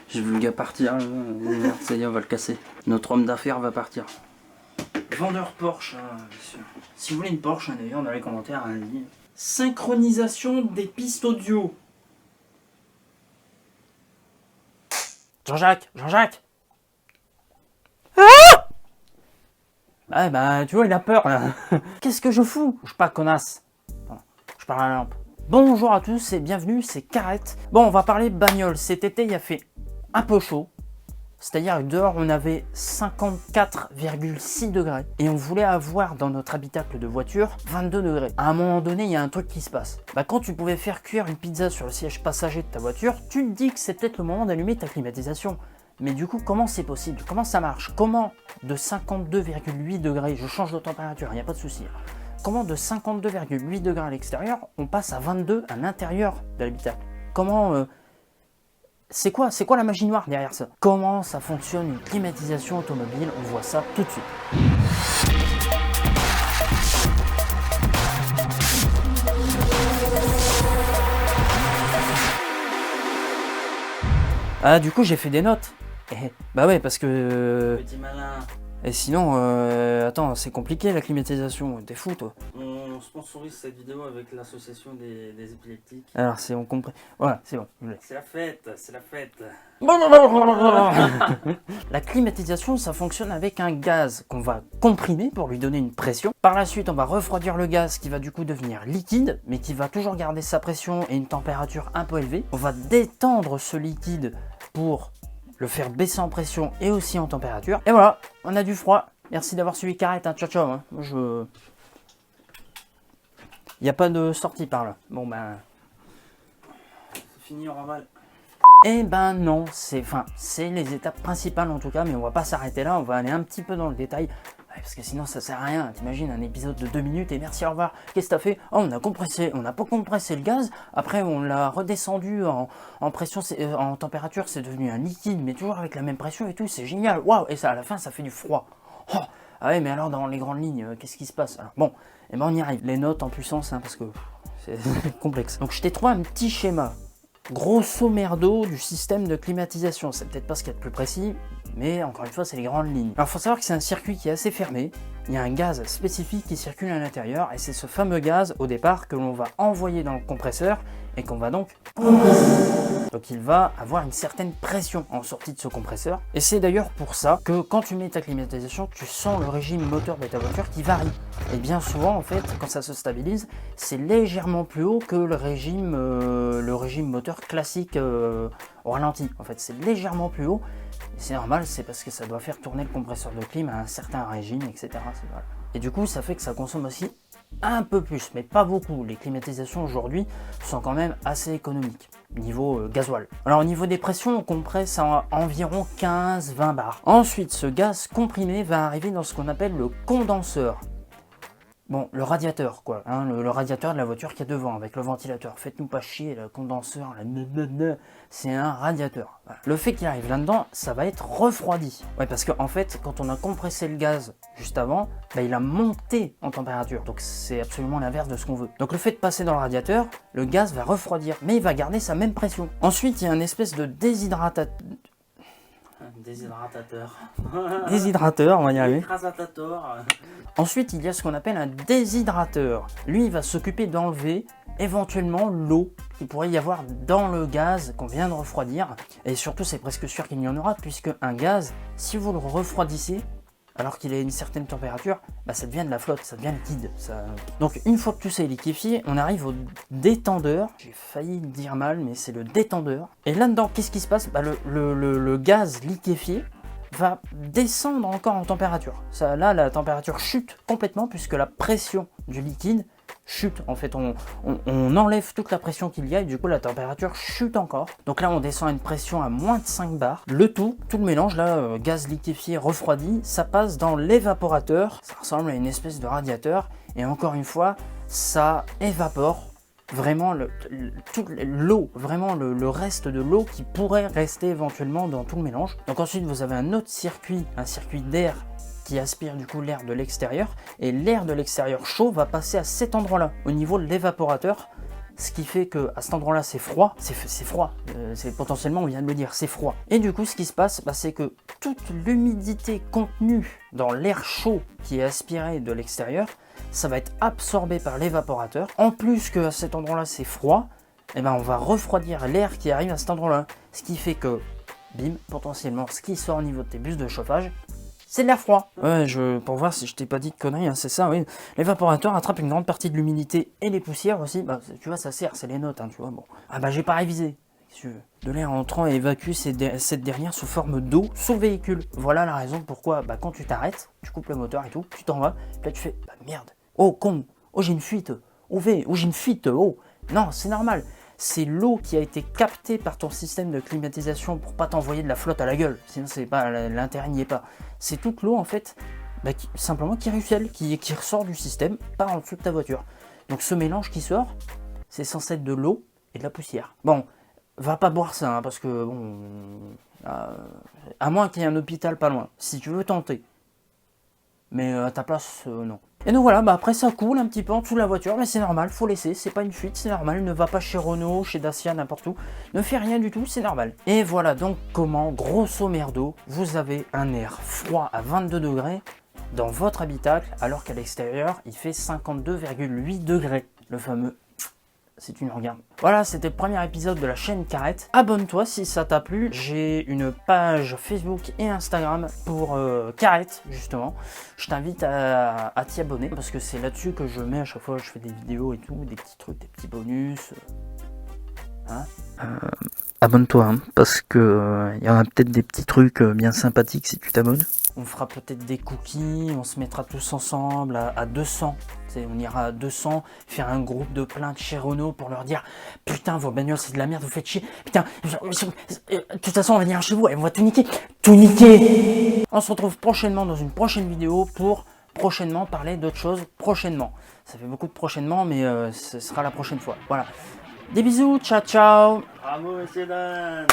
J'ai vu le gars partir, merde, ça y est, on va le casser. Notre homme d'affaires va partir. Vendeur Porsche, bien sûr. Si vous voulez une Porsche, d'ailleurs, dans les commentaires, allez-y. Synchronisation des pistes audio. Jean-Jacques. Ah bah, tu vois, il a peur, là. Qu'est-ce que je fous? Je suis pas connasse. Bon, je parle à la lampe. Bonjour à tous et bienvenue, c'est Carrette. Bon, on va parler bagnole. Cet été, il a fait un peu chaud. C'est-à-dire que dehors, on avait 54,6 degrés. Et on voulait avoir dans notre habitacle de voiture 22 degrés. À un moment donné, il y a un truc qui se passe. Bah, quand tu pouvais faire cuire une pizza sur le siège passager de ta voiture, tu te dis que c'est peut-être le moment d'allumer ta climatisation. Mais du coup, comment c'est possible? Comment ça marche? Comment de 52,8 degrés, je change de température, il n'y a pas de souci. Comment de 52,8 degrés à l'extérieur, on passe à 22 à l'intérieur de l'habitacle? Comment... C'est quoi la magie noire derrière ça? Comment ça fonctionne une climatisation automobile? On voit ça tout de suite. Ah, du coup, j'ai fait des notes. Bah ouais, parce que... Petit malin. Et sinon, attends, c'est compliqué la climatisation, t'es fou toi. On sponsorise cette vidéo avec l'association des épileptiques. Alors c'est on comprend. Voilà, c'est bon. C'est la fête. La climatisation, ça fonctionne avec un gaz qu'on va comprimer pour lui donner une pression. Par la suite, on va refroidir le gaz qui va du coup devenir liquide, mais qui va toujours garder sa pression et une température un peu élevée. On va détendre ce liquide pour le faire baisser en pression et aussi en température. Et voilà, on a du froid. Merci d'avoir suivi Carrette, hein. Ciao ciao. Hein. Moi, il n'y a pas de sortie par là. Bon ben... C'est fini, on revale. Eh ben non, c'est les étapes principales en tout cas, mais on va pas s'arrêter là, on va aller un petit peu dans le détail. Parce que sinon ça sert à rien, t'imagines un épisode de 2 minutes et merci, au revoir. Qu'est-ce que t'as fait? Oh, on n'a pas compressé le gaz, après on l'a redescendu en pression, en température, c'est devenu un liquide, mais toujours avec la même pression et tout, c'est génial, waouh. Et ça à la fin ça fait du froid. Oh, ah ouais, mais alors dans les grandes lignes, qu'est-ce qui se passe? Alors bon, et ben on y arrive, les notes en puissance, hein, parce que c'est complexe. Donc je t'ai trouvé un petit schéma, grosso merdo, du système de climatisation. C'est peut-être pas ce qu'il y a de plus précis, mais encore une fois, c'est les grandes lignes. Alors, il faut savoir que c'est un circuit qui est assez fermé. Il y a un gaz spécifique qui circule à l'intérieur, et c'est ce fameux gaz, au départ, que l'on va envoyer dans le compresseur, et qu'on va donc compresser. Donc, il va avoir une certaine pression en sortie de ce compresseur. Et c'est d'ailleurs pour ça que quand tu mets ta climatisation, tu sens le régime moteur de ta voiture qui varie. Et bien souvent, en fait, quand ça se stabilise, c'est légèrement plus haut que le régime moteur classique au ralenti. En fait, c'est légèrement plus haut. C'est normal, c'est parce que ça doit faire tourner le compresseur de clim à un certain régime, etc. Voilà. Et du coup, ça fait que ça consomme aussi un peu plus, mais pas beaucoup. Les climatisations aujourd'hui sont quand même assez économiques, niveau gasoil. Alors au niveau des pressions, on compresse à environ 15-20 bars. Ensuite, ce gaz comprimé va arriver dans ce qu'on appelle le condenseur. Bon, le radiateur, quoi, hein, le radiateur de la voiture qui est devant, avec le ventilateur. Faites-nous pas chier, le condenseur, c'est un radiateur. Voilà. Le fait qu'il arrive là-dedans, ça va être refroidi. Ouais, parce qu'en fait, quand on a compressé le gaz juste avant, bah, il a monté en température. Donc c'est absolument l'inverse de ce qu'on veut. Donc le fait de passer dans le radiateur, le gaz va refroidir, mais il va garder sa même pression. Ensuite, il y a une espèce de déshydratateur, on va y arriver. Ensuite, il y a ce qu'on appelle un déshydrateur. Lui, il va s'occuper d'enlever éventuellement l'eau qu'il pourrait y avoir dans le gaz qu'on vient de refroidir. Et surtout, c'est presque sûr qu'il y en aura, puisque un gaz, si vous le refroidissez, alors qu'il est à une certaine température, bah ça devient de la flotte, ça devient liquide. Donc une fois que tout ça est liquéfié, on arrive au détendeur. J'ai failli dire mal, mais c'est le détendeur. Et là-dedans, qu'est-ce qui se passe? Bah, le gaz liquéfié va descendre encore en température. Là, la température chute complètement puisque la pression du liquide chute. En fait, on enlève toute la pression qu'il y a et du coup, la température chute encore. Donc là, on descend à une pression à moins de 5 bars. Tout le mélange, là, gaz liquéfié, refroidi, ça passe dans l'évaporateur. Ça ressemble à une espèce de radiateur. Et encore une fois, ça évapore vraiment toute l'eau, vraiment le reste de l'eau qui pourrait rester éventuellement dans tout le mélange. Donc ensuite vous avez un autre circuit, un circuit d'air qui aspire du coup l'air de l'extérieur, et l'air de l'extérieur chaud va passer à cet endroit là, au niveau de l'évaporateur, ce qui fait que à cet endroit-là c'est froid, c'est froid, c'est potentiellement, on vient de le dire, c'est froid. Et du coup ce qui se passe, c'est que toute l'humidité contenue dans l'air chaud qui est aspiré de l'extérieur, ça va être absorbé par l'évaporateur. En plus que à cet endroit-là c'est froid, et on va refroidir l'air qui arrive à cet endroit-là, ce qui fait que, bim, potentiellement ce qui sort au niveau de tes bus de chauffage, c'est de l'air froid. Ouais, pour voir si je t'ai pas dit de conneries, hein, c'est ça, oui. L'évaporateur attrape une grande partie de l'humidité et les poussières aussi. Tu vois, ça sert, c'est les notes, hein, tu vois. Bon. J'ai pas révisé. De l'air entrant et évacue cette dernière sous forme d'eau sous le véhicule. Voilà la raison pourquoi, quand tu t'arrêtes, tu coupes le moteur et tout, tu t'en vas, là tu fais, merde, oh con, oh j'ai une fuite, oh j'ai une fuite, oh. Non, c'est normal. C'est l'eau qui a été captée par ton système de climatisation pour pas t'envoyer de la flotte à la gueule. Sinon, c'est pas l'intérêt n'y est pas. C'est toute l'eau en fait, simplement qui ruisselle, qui ressort du système par en dessous de ta voiture. Donc ce mélange qui sort, c'est censé être de l'eau et de la poussière. Bon, va pas boire ça, hein, parce que bon, à moins qu'il y ait un hôpital pas loin, si tu veux tenter. Mais à ta place, non. Et donc voilà, après ça coule un petit peu en dessous de la voiture, mais c'est normal, faut laisser, c'est pas une fuite, c'est normal, ne va pas chez Renault, chez Dacia, n'importe où, ne fais rien du tout, c'est normal. Et voilà donc comment, grosso merdo, vous avez un air froid à 22 degrés dans votre habitacle, alors qu'à l'extérieur, il fait 52,8 degrés, le fameux... si tu nous regardes. Voilà, c'était le premier épisode de la chaîne Carrette. Abonne-toi si ça t'a plu. J'ai une page Facebook et Instagram pour Carrette, justement. Je t'invite à t'y abonner parce que c'est là-dessus que je mets à chaque fois que je fais des vidéos et tout, des petits trucs, des petits bonus. Abonne-toi, hein, parce que y aura peut-être des petits trucs bien sympathiques si tu t'abonnes. On fera peut-être des cookies, on se mettra tous ensemble à 200. On ira à 200, faire un groupe de plaintes chez Renault pour leur dire « Putain, vos bagnoles, c'est de la merde, vous faites chier. Putain, de toute façon, on va venir chez vous et on va tout niquer. Tout niquer !» On se retrouve prochainement dans une prochaine vidéo pour prochainement parler d'autres choses prochainement. Ça fait beaucoup de prochainement, mais ce sera la prochaine fois. Voilà. Des bisous, ciao, ciao. Bravo, monsieur Dan.